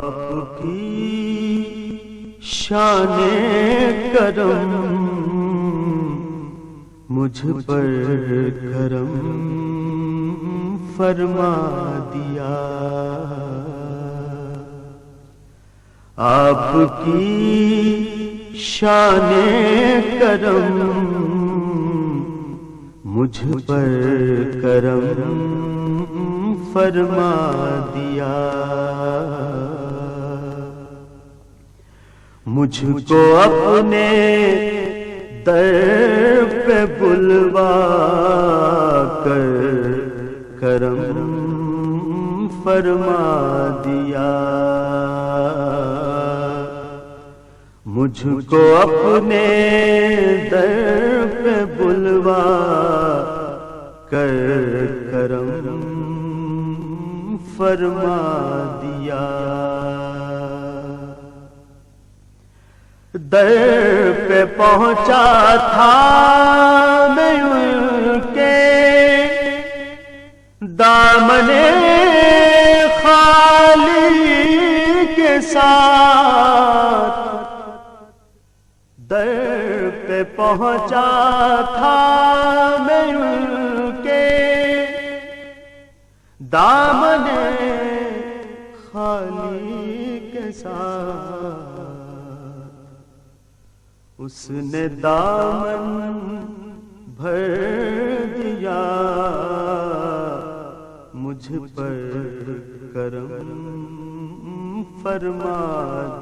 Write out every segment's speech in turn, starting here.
آپ کی شان کرم مجھ پر کرم فرما دیا، آپ کی شان کرم مجھ پر کرم فرما دیا، مجھ کو اپنے در پہ بلوا کر کرم فرما دیا، مجھ کو اپنے در پہ بلوا کر کرم فرما دیا، در پہ پہنچا تھا میں ان کے دامن خالی کے ساتھ، در پہ پہنچا تھا میں ان کے دامن خالی کے ساتھ، اس نے دامن بھر دیا، مجھ پر کرم فرما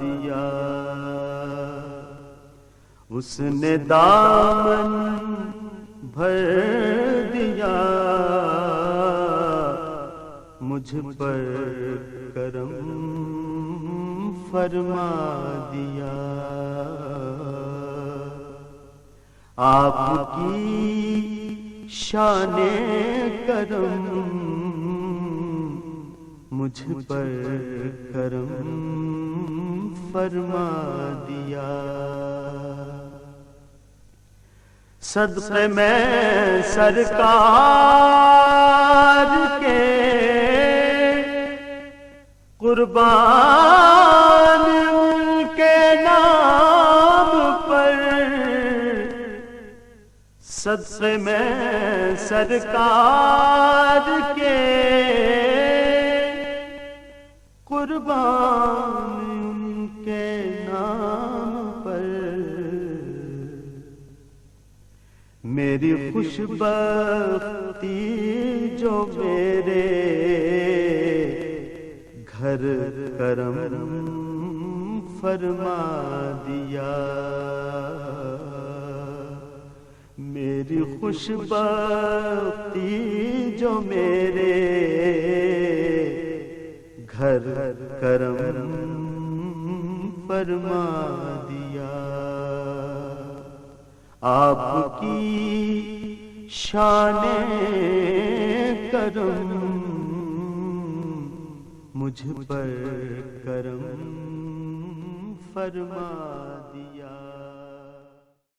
دیا، اس نے دامن بھر دیا، مجھ پر کرم فرما دیا، آپ کی شان کرم مجھ پر کرم فرما دیا، صدقے میں سرکار کے قربان ان کے نام پر، صدقے میں سرکار کے قربان ان کے نام پر، میری خوش بختی جو میرے گھر کرم فرما دیا، میری خوش بختی جو میرے گھر کرم فرما دیا، آپ کی شان کرم مجھ پر کرم فرما دیا۔